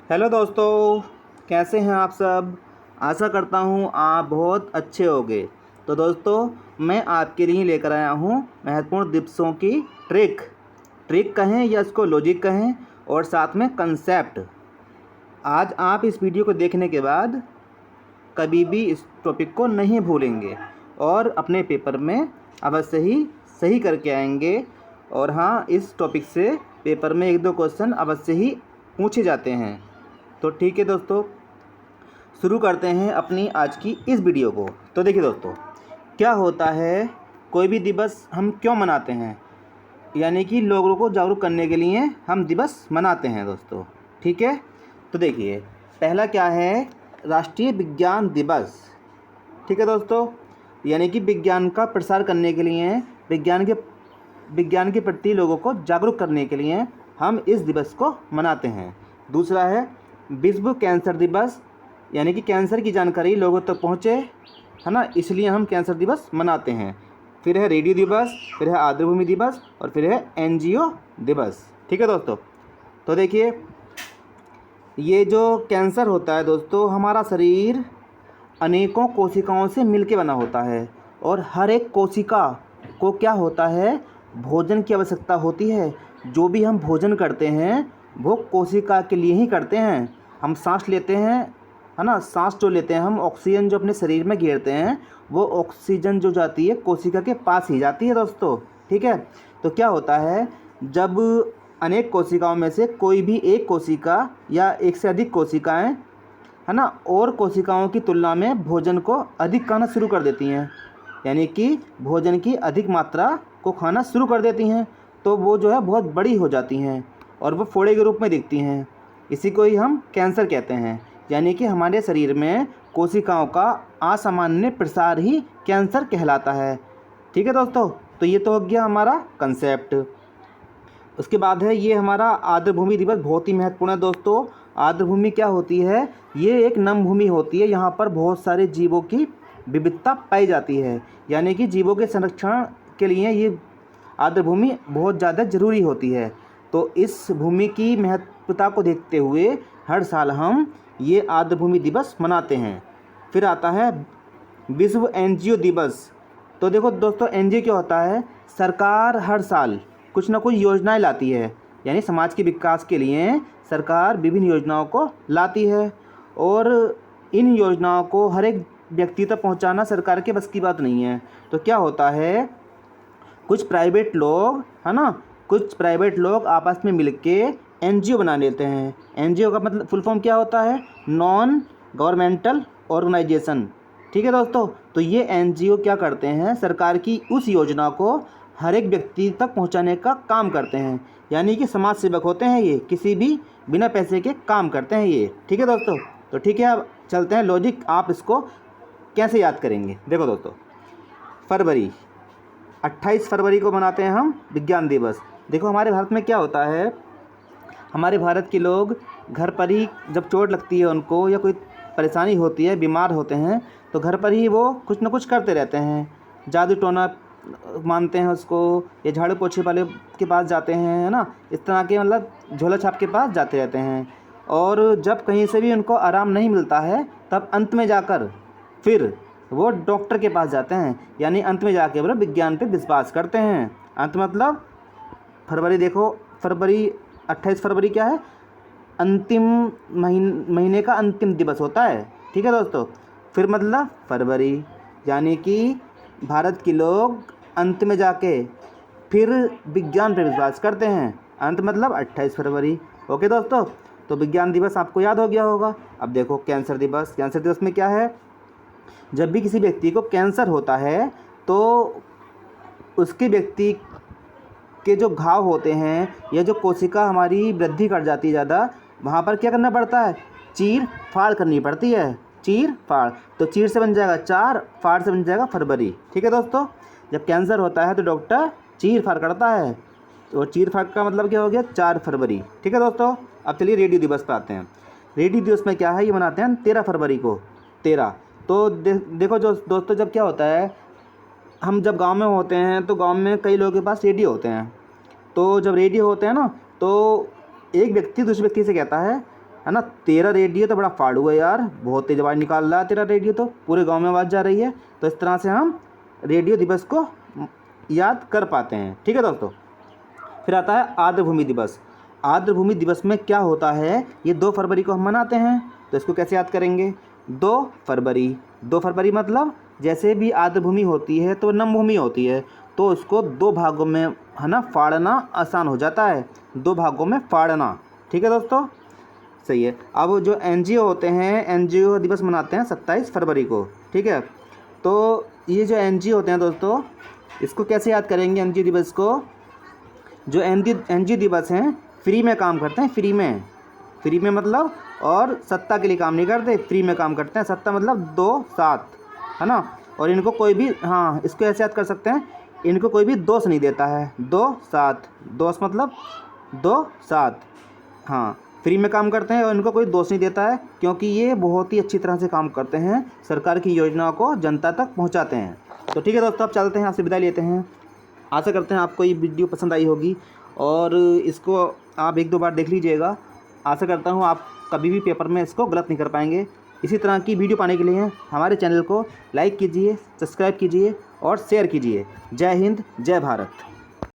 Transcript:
Hello दोस्तों, कैसे हैं आप सब। आशा करता हूँ आप बहुत अच्छे होंगे। तो दोस्तों, मैं आपके लिए लेकर आया हूँ महत्वपूर्ण दिवसों की ट्रिक कहें या इसको लॉजिक कहें, और साथ में कंसेप्ट। आज आप इस वीडियो को देखने के बाद कभी भी इस टॉपिक को नहीं भूलेंगे और अपने पेपर में अवश्य ही सही करके आएंगे। और हाँ, इस टॉपिक से पेपर में 1-2 क्वेश्चन अवश्य ही पूछे जाते हैं। तो ठीक है दोस्तों, शुरू करते हैं अपनी आज की इस वीडियो को। तो देखिए दोस्तों, क्या होता है, कोई भी दिवस हम क्यों मनाते हैं, यानी कि लोगों को जागरूक करने के लिए हम दिवस मनाते हैं दोस्तों। ठीक है, तो देखिए पहला क्या है, राष्ट्रीय विज्ञान दिवस। ठीक है दोस्तों, यानी कि विज्ञान का प्रसार करने के लिए, विज्ञान के प्रति लोगों को जागरूक करने के लिए हम इस दिवस को मनाते हैं। दूसरा है विश्व कैंसर दिवस, यानी कि कैंसर की जानकारी लोगों तक पहुँचे, है ना, इसलिए हम कैंसर दिवस मनाते हैं। फिर है रेडियो दिवस, फिर है आर्द्रभूमि दिवस, और फिर है एनजीओ दिवस। ठीक है दोस्तों, तो देखिए ये जो कैंसर होता है दोस्तों, हमारा शरीर अनेकों कोशिकाओं से मिलके बना होता है, और हर एक कोशिका को क्या होता है, भोजन की आवश्यकता होती है। जो भी हम भोजन करते हैं वो कोशिका के लिए ही करते हैं। हम सांस लेते हैं, है ना, सांस जो लेते हैं हम, ऑक्सीजन जो अपने शरीर में घेरते हैं, वो ऑक्सीजन जो जाती है कोशिका के पास ही जाती है दोस्तों। ठीक है, तो क्या होता है, जब अनेक कोशिकाओं में से कोई भी एक कोशिका या एक से अधिक कोशिकाएं, है ना, और कोशिकाओं की तुलना में भोजन को अधिक खाना शुरू कर देती हैं, यानी कि भोजन की अधिक मात्रा को खाना शुरू कर देती हैं, तो वो जो है बहुत बड़ी हो जाती हैं और वो फोड़े के रूप में दिखती हैं। इसी को ही हम कैंसर कहते हैं, यानी कि हमारे शरीर में कोशिकाओं का असामान्य प्रसार ही कैंसर कहलाता है। ठीक है दोस्तों, तो ये तो हो गया हमारा कंसेप्ट। उसके बाद है ये हमारा आर्द्रभूमि दिवस, बहुत ही महत्वपूर्ण है दोस्तों। आर्द्रभूमि क्या होती है, ये एक नम भूमि होती है, यहाँ पर बहुत सारे जीवों की विविधता पाई जाती है, यानी कि जीवों के संरक्षण के लिए ये आर्द्रभूमि बहुत ज़्यादा ज़रूरी होती है। तो इस भूमि की महत्वता को देखते हुए हर साल हम ये आर्द्रभूमि दिवस मनाते हैं। फिर आता है विश्व एनजीओ दिवस। तो देखो दोस्तों, एनजीओ क्या होता है, सरकार हर साल कुछ ना कुछ योजनाएं लाती है, यानी समाज के विकास के लिए सरकार विभिन्न योजनाओं को लाती है, और इन योजनाओं को हर एक व्यक्ति तक पहुंचाना सरकार के बस की बात नहीं है। तो क्या होता है, कुछ प्राइवेट लोग, है ना, कुछ प्राइवेट लोग आपस में मिलके एनजीओ बना लेते हैं। एनजीओ का मतलब फुल फॉर्म क्या होता है, नॉन गवर्नमेंटल ऑर्गेनाइजेशन। ठीक है दोस्तों, तो ये एनजीओ क्या करते हैं, सरकार की उस योजना को हर एक व्यक्ति तक पहुंचाने का काम करते हैं, यानी कि समाज सेवक होते हैं ये, किसी भी बिना पैसे के काम करते हैं ये। ठीक है दोस्तों, तो ठीक है, अब चलते हैं लॉजिक, आप इसको कैसे याद करेंगे। देखो दोस्तों, 28 फरवरी को मनाते हैं हम विज्ञान दिवस। देखो हमारे भारत में क्या होता है, हमारे भारत के लोग घर पर ही जब चोट लगती है उनको, या कोई परेशानी होती है, बीमार होते हैं, तो घर पर ही वो कुछ ना कुछ करते रहते हैं। जादू टोना मानते हैं उसको, या झाड़ू पोछे वाले के पास जाते हैं, है ना, इस तरह के मतलब झोला छाप के पास जाते रहते हैं। और जब कहीं से भी उनको आराम नहीं मिलता है, तब अंत में जाकर फिर वो डॉक्टर के पास जाते हैं, यानी अंत में जाके वो विज्ञान पे विश्वास करते हैं। अंत मतलब फरवरी, देखो फरवरी 28 फरवरी क्या है, अंतिम महीने का अंतिम दिवस होता है। ठीक है दोस्तों, फिर मतलब फरवरी, यानी कि भारत के लोग अंत में जाके फिर विज्ञान पर विश्वास करते हैं। अंत मतलब 28 फरवरी। ओके दोस्तों, तो विज्ञान दिवस आपको याद हो गया होगा। अब देखो कैंसर दिवस। कैंसर दिवस में क्या है, जब भी किसी व्यक्ति को कैंसर होता है तो उसके व्यक्ति के जो घाव होते हैं, या जो कोशिका हमारी वृद्धि कर जाती है ज़्यादा, वहाँ पर क्या करना पड़ता है, चीर फाड़ करनी पड़ती है। चीर फाड़, तो चीर से बन जाएगा 4, फाड़ से बन जाएगा फरवरी। ठीक है दोस्तों, जब कैंसर होता है तो डॉक्टर चीर फाड़ करता है, तो चीर फाड़ का मतलब क्या हो गया, 4 फरवरी। ठीक है दोस्तों, अब चलिए रेडियो दिवस पर आते हैं। रेडियो दिवस में क्या है, ये मनाते हैं 13 फरवरी को। 13, तो देखो जो दोस्तों, जब क्या होता है, हम जब गांव में होते हैं तो गांव में कई लोगों के पास रेडियो होते हैं। तो जब रेडियो होते हैं ना, तो एक व्यक्ति दूसरे व्यक्ति से कहता है है ना। तेरा रेडियो तो बड़ा फाड़ू है यार, बहुत तेज आवाज़ निकाल रहा है तेरा रेडियो, तो पूरे गांव में आवाज़ जा रही है। तो इस तरह से हम रेडियो दिवस को याद कर पाते हैं। ठीक है दोस्तों। फिर आता है आर्द्रभूमि दिवस। आर्द्रभूमि दिवस में क्या होता है, ये 2 फरवरी को हम मनाते हैं। तो इसको कैसे याद करेंगे, 2 फरवरी। 2 फरवरी मतलब जैसे भी आर्द्रभूमि होती है तो नम भूमि होती है, तो उसको 2 भागों में, है ना, फाड़ना आसान हो जाता है। 2 भागों में फाड़ना। ठीक है दोस्तों, सही है। अब जो एनजीओ होते हैं, एनजीओ दिवस मनाते हैं 27 फरवरी को। ठीक है। तो ये जो एनजीओ होते हैं दोस्तों, इसको कैसे याद करेंगे एनजीओ दिवस को। जो एनजीओ दिवस हैं फ्री में काम करते हैं, फ्री में मतलब, और सत्ता के लिए काम नहीं करते, फ्री में काम करते हैं। सत्ता मतलब 2 7, है ना। और इनको कोई भी, हाँ, इसको ऐसे याद कर सकते हैं, इनको कोई भी दोष नहीं देता है। 2 7, दोष मतलब 2 7, हाँ, फ्री में काम करते हैं और इनको कोई दोष नहीं देता है, क्योंकि ये बहुत ही अच्छी तरह से काम करते हैं, सरकार की योजनाओं को जनता तक पहुंचाते हैं। तो ठीक है दोस्तों, अब चलते हैं, आपसे विदाई लेते हैं। आशा करते हैं आपको ये वीडियो पसंद आई होगी और इसको आप 1-2 बार देख लीजिएगा। आशा करता हूँ आप कभी भी पेपर में इसको गलत नहीं कर पाएंगे। इसी तरह की वीडियो पाने के लिए हमारे चैनल को लाइक कीजिए, सब्सक्राइब कीजिए और शेयर कीजिए। जय हिंद, जय भारत।